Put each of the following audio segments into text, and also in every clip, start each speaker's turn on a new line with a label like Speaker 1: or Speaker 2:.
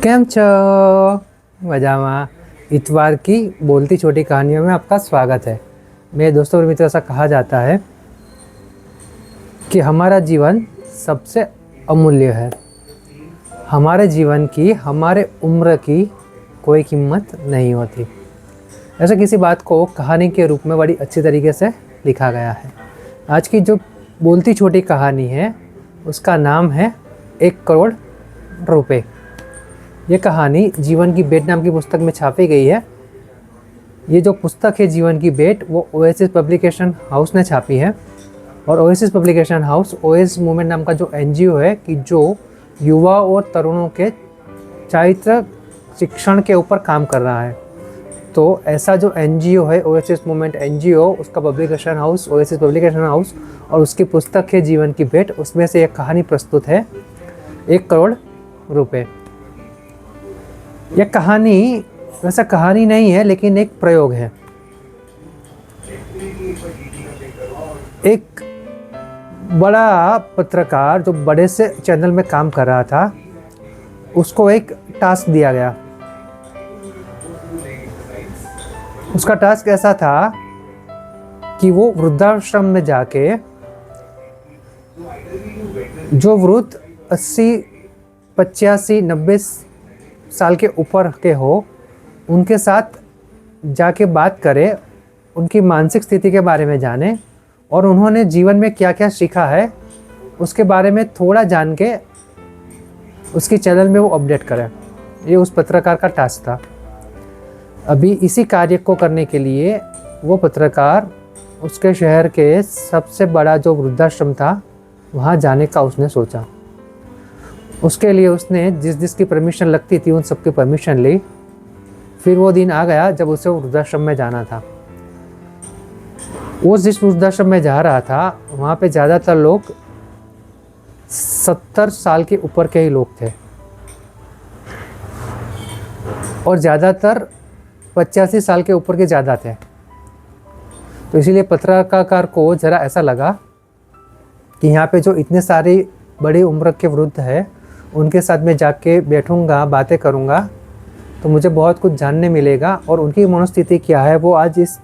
Speaker 1: કેમ છો? मजामा। इतवार की बोलती छोटी कहानियों में आपका स्वागत है। मेरे दोस्तों और मित्रों, ऐसा कहा जाता है कि हमारा जीवन सबसे अमूल्य है। हमारे जीवन की, हमारे उम्र की कोई कीमत नहीं होती। ऐसे किसी बात को कहानी के रूप में बड़ी अच्छी तरीके से लिखा गया है। आज की जो बोलती छोटी कहानी है उसका नाम है 1 करोड़ रुपए। ये कहानी जीवन की भेंट नाम की पुस्तक में छापी गई है। ये जो पुस्तक है जीवन की भेंट, वो ओएसिस पब्लिकेशन हाउस ने छापी है। और oasis publication house oasis movement नाम का जो एनजीओ है कि जो युवा और तरुणों के चारित्र शिक्षण के ऊपर काम कर रहा है। तो ऐसा जो एनजीओ है ओएसिस मूवमेंट एनजीओ, उसका publication house oasis publication house, और उसकी पुस्तक है जीवन की भेंट, उसमें से एक कहानी प्रस्तुत है 1 करोड़ रुपए। यह कहानी वैसा कहानी नहीं है, लेकिन एक प्रयोग है। एक बड़ा पत्रकार जो बड़े से चैनल में काम कर रहा था, उसको एक टास्क दिया गया। उसका टास्क ऐसा था कि वो वृद्धाश्रम में जाके जो वृद्ध 80, 85, 90 साल के ऊपर के हो, उनके साथ जाके बात करे, उनकी मानसिक स्थिति के बारे में जाने और उन्होंने जीवन में क्या क्या सीखा है उसके बारे में थोड़ा जान के उसकी चैनल में वो अपडेट करें। ये उस पत्रकार का टास्क था। अभी इसी कार्य को करने के लिए वो पत्रकार उसके शहर के सबसे बड़ा जो वृद्धाश्रम था वहाँ जाने का उसने सोचा। उसके लिए उसने जिसकी परमिशन लगती थी उन सबकी परमिशन ली। फिर वो दिन आ गया जब उसे वृद्धाश्रम में जाना था। वो जिस वृद्धाश्रम में जा रहा था वहाँ पे ज़्यादातर लोग 70 साल के ऊपर के ही लोग थे और ज़्यादातर 85 साल के ऊपर के ज़्यादा थे। तो इसीलिए पत्रकार को ज़रा ऐसा लगा कि यहाँ पे जो इतने सारे बड़ी उम्र के वृद्ध है उनके साथ में जाके बैठूंगा, बातें करूंगा तो मुझे बहुत कुछ जानने मिलेगा और उनकी मनोस्थिति क्या है, वो आज इस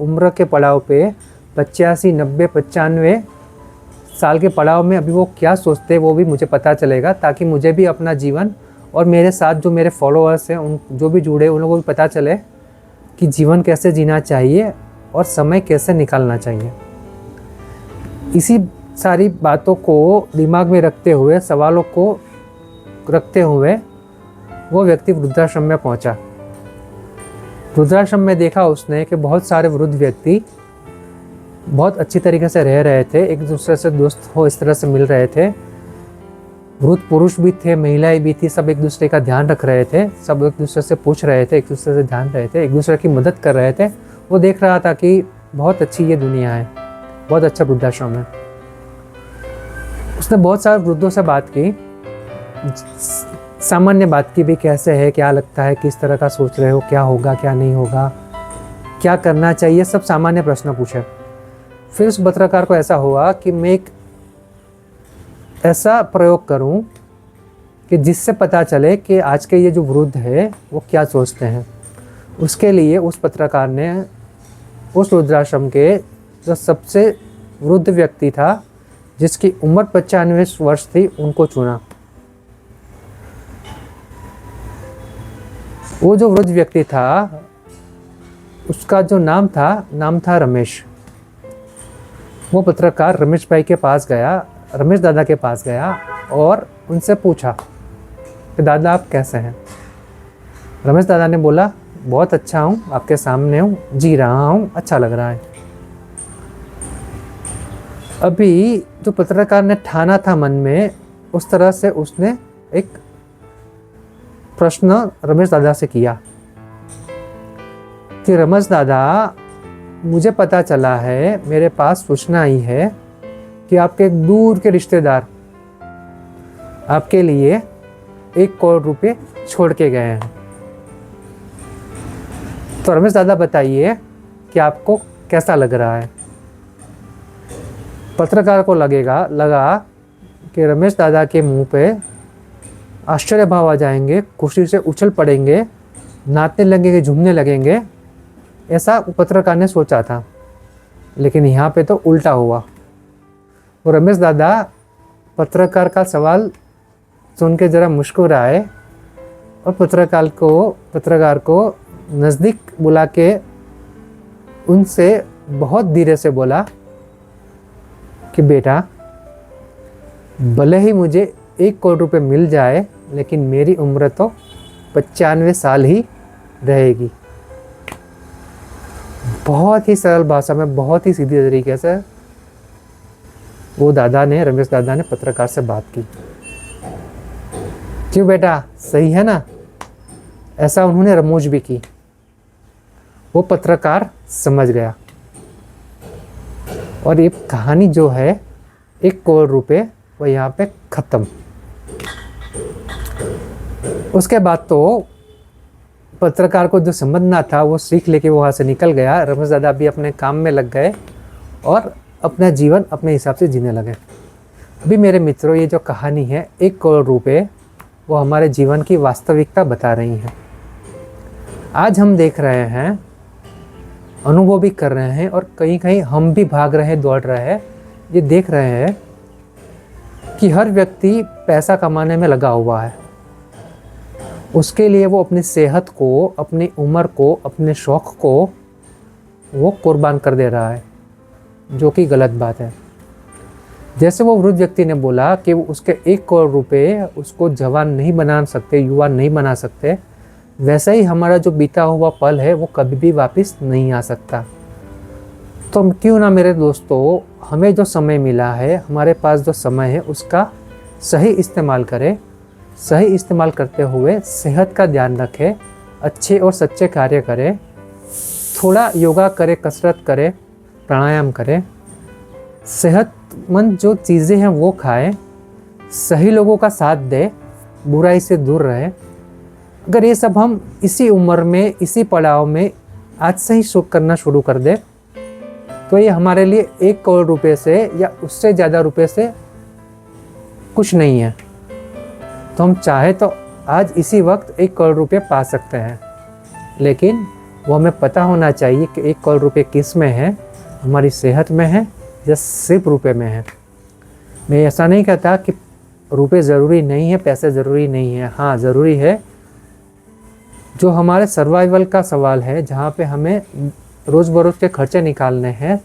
Speaker 1: उम्र के पड़ाव पे 85, 90, 95 साल के पड़ाव में अभी वो क्या सोचते हैं वो भी मुझे पता चलेगा, ताकि मुझे भी अपना जीवन और मेरे साथ जो मेरे फॉलोअर्स हैं उन जो भी जुड़े उन लोगों को भी पता चले कि जीवन कैसे जीना चाहिए और समय कैसे निकालना चाहिए। इसी सारी बातों को दिमाग में रखते हुए, सवालों को रखते हुए वो व्यक्ति वृद्धाश्रम में पहुंचा। वृद्धाश्रम में देखा उसने कि बहुत सारे वृद्ध व्यक्ति बहुत अच्छी तरीके से रह रहे थे, एक दूसरे से दोस्त हो इस तरह से मिल रहे थे। वृद्ध पुरुष भी थे, महिलाएं भी थी, सब एक दूसरे का ध्यान रख रहे थे, सब एक दूसरे से पूछ रहे थे, एक दूसरे से ध्यान रहे थे, एक दूसरे की मदद कर रहे थे। वो देख रहा था कि बहुत अच्छी ये दुनिया है, बहुत अच्छा वृद्धाश्रम है। उसने बहुत सारे वृद्धों से बात की, सामान्य बात की भी, कैसे है, क्या लगता है, किस तरह का सोच रहे हो, क्या होगा क्या नहीं होगा, क्या करना चाहिए, सब सामान्य प्रश्न पूछे। फिर उस पत्रकार को ऐसा हुआ कि मैं एक ऐसा प्रयोग करूं कि जिससे पता चले कि आज के ये जो वृद्ध है वो क्या सोचते हैं। उसके लिए उस पत्रकार ने उस वृद्धाश्रम के जो सबसे वृद्ध व्यक्ति था जिसकी उम्र 95 वर्ष थी उनको चुना। वो जो वृद्ध व्यक्ति था उसका जो नाम था रमेश। वो पत्रकार रमेश भाई के पास गया, रमेश दादा के पास गया और उनसे पूछा कि दादा आप कैसे हैं। रमेश दादा ने बोला बहुत अच्छा हूँ, आपके सामने हूँ, जी रहा हूँ, अच्छा लग रहा है। अभी जो पत्रकार ने ठाना था मन में, उस तरह से उसने एक प्रश्न रमेश दादा से किया कि रमेश दादा, मुझे पता चला है, मेरे पास सूचना आई है कि आपके एक दूर के रिश्तेदार आपके लिए 1 करोड़ रुपए छोड़ के गए हैं। तो रमेश दादा बताइए कि आपको कैसा लग रहा है। पत्रकार को लगा कि रमेश दादा के मुंह पे आश्चर्य भाव आ जाएंगे, खुशी से उछल पड़ेंगे, नाचने लगेंगे, झूमने लगेंगे, ऐसा पत्रकार ने सोचा था। लेकिन यहाँ पे तो उल्टा हुआ। वो रमेश दादा पत्रकार का सवाल सुन के ज़रा मुस्कुराए और पत्रकार को नज़दीक बुला के उनसे बहुत धीरे से बोला कि बेटा, भले ही मुझे 1 करोड़ रुपए मिल जाए, लेकिन मेरी उम्र तो 95 साल ही रहेगी। बहुत ही सरल भाषा में, बहुत ही सीधे तरीके से वो रमेश दादा ने पत्रकार से बात की। क्यों बेटा, सही है ना? ऐसा उन्होंने रमूज भी की। वो पत्रकार समझ गया और ये कहानी जो है 1 करोड़ रुपए वो यहाँ पे ख़त्म। उसके बाद तो पत्रकार को जो समझना था वो सीख लेके वो वहाँ से निकल गया। रमेश दादा भी अपने काम में लग गए और अपना जीवन अपने हिसाब से जीने लगे। अभी मेरे मित्रों, ये जो कहानी है 1 करोड़ रुपए, वो हमारे जीवन की वास्तविकता बता रही है। आज हम देख रहे हैं, अनुभव भी कर रहे हैं और कहीं कहीं हम भी भाग रहे हैं, दौड़ रहे हैं। ये देख रहे हैं कि हर व्यक्ति पैसा कमाने में लगा हुआ है। उसके लिए वो अपनी सेहत को, अपनी उम्र को, अपने शौक़ को वो कुर्बान कर दे रहा है, जो कि गलत बात है। जैसे वो वृद्ध व्यक्ति ने बोला कि वो उसके 1 करोड़ रुपए उसको जवान नहीं बना सकते, युवा नहीं बना सकते, वैसे ही हमारा जो बीता हुआ पल है वो कभी भी वापस नहीं आ सकता। तो क्यों ना मेरे दोस्तों, हमें जो समय मिला है, हमारे पास जो समय है, उसका सही इस्तेमाल करें। सही इस्तेमाल करते हुए सेहत का ध्यान रखें, अच्छे और सच्चे कार्य करें, थोड़ा योगा करें, कसरत करें, प्राणायाम करें, सेहतमंद जो चीज़ें हैं वो खाएं, सही लोगों का साथ दें, बुराई से दूर रहें। अगर ये सब हम इसी उम्र में, इसी पड़ाव में आज से ही करना शुरू कर दें, तो ये हमारे लिए 1 करोड़ रुपए से या उससे ज़्यादा रुपए से कुछ नहीं है। तो हम चाहे तो आज इसी वक्त 1 करोड़ रुपए पा सकते हैं, लेकिन वो हमें पता होना चाहिए कि 1 करोड़ रुपए किस में है, हमारी सेहत में है या सिर्फ रुपए में है। मैं ऐसा नहीं कहता कि रुपए ज़रूरी नहीं है, पैसे ज़रूरी नहीं है। हाँ, ज़रूरी है। जो हमारे सर्वाइवल का सवाल है, जहाँ पे हमें रोज़ बरोज़ के खर्चे निकालने हैं,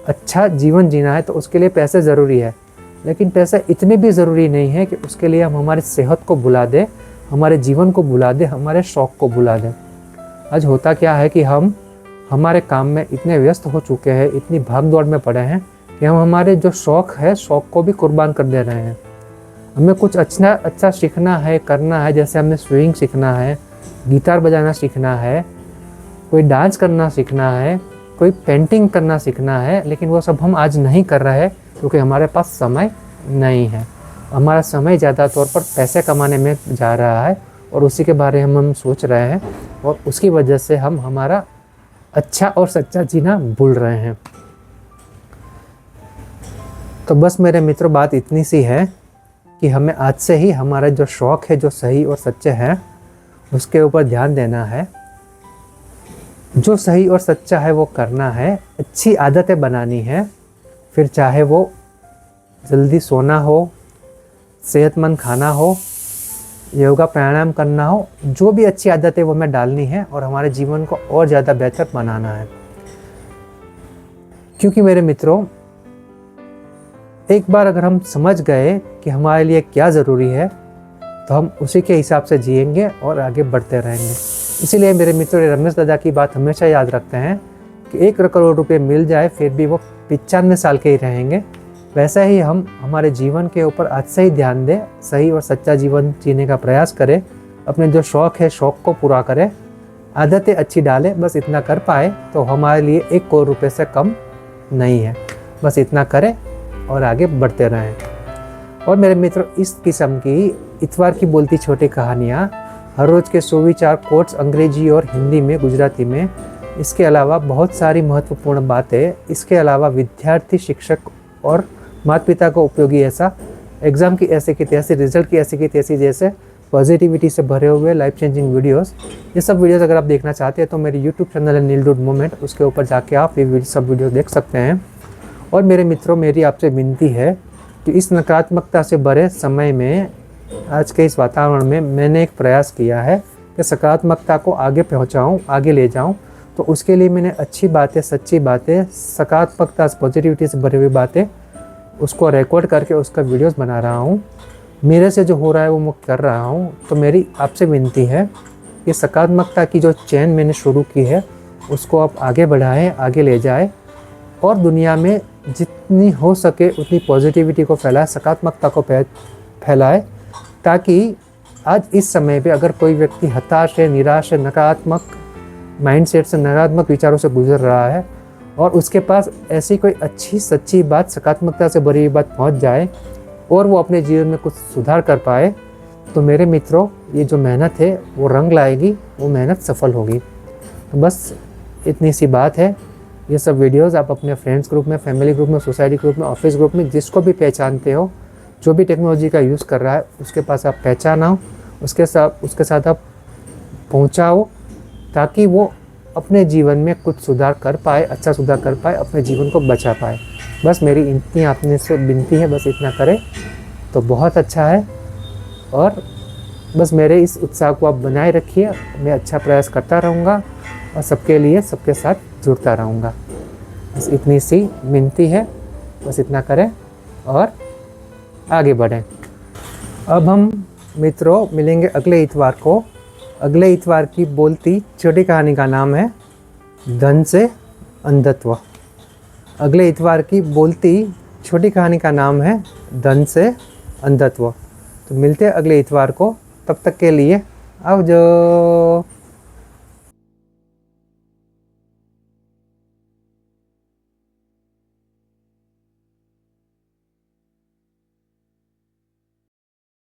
Speaker 1: अच्छा जीवन जीना है, तो उसके लिए पैसे ज़रूरी है। लेकिन पैसे इतने भी ज़रूरी नहीं है कि उसके लिए हम हमारी सेहत को भुला दें, हमारे जीवन को भुला दें, हमारे शौक़ को भुला दें। आज होता क्या है कि हम हमारे काम में इतने व्यस्त हो चुके हैं, इतनी भाग दौड़ में पड़े हैं कि हम हमारे जो शौक़ है, शौक़ को भी कुर्बान कर दे रहे हैं। हमें कुछ अच्छा सीखना है, करना है, जैसे हमें स्विमिंग सीखना है, गिटार बजाना सीखना है, कोई डांस करना सीखना है, कोई पेंटिंग करना सीखना है, लेकिन वो सब हम आज नहीं कर रहे हैं क्योंकि हमारे पास समय नहीं है। हमारा समय ज़्यादा तौर पर पैसे कमाने में जा रहा है और उसी के बारे में हम सोच रहे हैं और उसकी वजह से हम हमारा अच्छा और सच्चा जीना भूल रहे हैं। तो बस मेरे मित्रों, बात इतनी सी है कि हमें आज से ही हमारा जो शौक़ है, जो सही और सच्चे हैं, उसके ऊपर ध्यान देना है। जो सही और सच्चा है वो करना है, अच्छी आदतें बनानी है। फिर चाहे वो जल्दी सोना हो, सेहतमंद खाना हो, योगा प्राणायाम करना हो, जो भी अच्छी आदतें वो हमें डालनी है और हमारे जीवन को और ज़्यादा बेहतर बनाना है। क्योंकि मेरे मित्रों, एक बार अगर हम समझ गए कि हमारे लिए क्या ज़रूरी है, तो हम उसी के हिसाब से जिएंगे और आगे बढ़ते रहेंगे। इसीलिए मेरे मित्रों, रमेश दादा की बात हमेशा याद रखते हैं कि 1 करोड़ रुपए मिल जाए फिर भी वो 95 साल के ही रहेंगे। वैसे ही हम हमारे जीवन के ऊपर आज से ही ध्यान दें, सही और सच्चा जीवन जीने का प्रयास करें, अपने जो शौक़ है, शौक़ को पूरा करें, आदतें अच्छी डालें। बस इतना कर पाए तो हमारे लिए 1 करोड़ रुपए से कम नहीं है। बस इतना करें और आगे बढ़ते रहें। और मेरे मित्रों, इस किस्म की इतवार की बोलती छोटी कहानियाँ, हर रोज़ के सुविचार कोट्स अंग्रेजी और हिंदी में, गुजराती में, इसके अलावा बहुत सारी महत्वपूर्ण बातें, इसके अलावा विद्यार्थी, शिक्षक और माता पिता को उपयोगी ऐसा, एग्ज़ाम की ऐसे की तैसी, रिजल्ट की ऐसी की तैसी जैसे पॉजिटिविटी से भरे हुए लाइफ चेंजिंग वीडियोस, ये सब वीडियोस अगर आप देखना चाहते हैं तो मेरी यूट्यूब चैनल है नील डूड मूवमेंट, उसके ऊपर जाके आप ये सब वीडियो देख सकते हैं। और मेरे मित्रों, मेरी आपसे विनती है कि इस नकारात्मकता से भरे समय में, आज के इस वातावरण में मैंने एक प्रयास किया है कि सकारात्मकता को आगे पहुंचाऊं, आगे ले जाऊं। तो उसके लिए मैंने अच्छी बातें, सच्ची बातें, सकारात्मकता पॉजिटिविटी से भरी हुई बातें, उसको रिकॉर्ड करके उसका वीडियोस बना रहा हूं। मेरे से जो हो रहा है वो मैं कर रहा हूं। तो मेरी आपसे विनती है कि सकारात्मकता की जो चेन मैंने शुरू की है उसको आप आगे बढ़ाएं, आगे ले जाएं और दुनिया में जितनी हो सके उतनी पॉजिटिविटी को फैलाए, सकारात्मकता को फैलाए, ताकि आज इस समय पे अगर कोई व्यक्ति हताश है, निराश है, नकारात्मक माइंडसेट से, नकारात्मक विचारों से गुजर रहा है और उसके पास ऐसी कोई अच्छी सच्ची बात, सकारात्मकता से भरी हुई बात पहुंच जाए और वो अपने जीवन में कुछ सुधार कर पाए, तो मेरे मित्रों, ये जो मेहनत है वो रंग लाएगी, वो मेहनत सफल होगी। तो बस इतनी सी बात है। ये सब वीडियोस आप अपने फ्रेंड्स ग्रुप में, फैमिली ग्रुप में, सोसाइटी ग्रुप में, ऑफिस ग्रुप में, जिसको भी पहचानते हो, जो भी टेक्नोलॉजी का यूज़ कर रहा है उसके पास आप पहचानाओ, उसके साथ आप पहुंचाओ, ताकि वो अपने जीवन में कुछ सुधार कर पाए, अच्छा सुधार कर पाए, अपने जीवन को बचा पाए। बस मेरी इतनी आपने से विनती है, बस इतना करें तो बहुत अच्छा है। और बस मेरे इस उत्साह को आप बनाए रखिए, मैं अच्छा प्रयास करता रहूँगा और सबके लिए, सबके साथ जुड़ता रहूँगा। बस इतनी सी विनती है, बस इतना करें और आगे बढ़ें। अब हम मित्रों मिलेंगे अगले इतवार को। अगले इतवार की बोलती छोटी कहानी का नाम है धन से अंधत्व। अगले इतवार की बोलती छोटी कहानी का नाम है धन से अंधत्व। तो मिलते हैं अगले इतवार को, तब तक के लिए आवजो।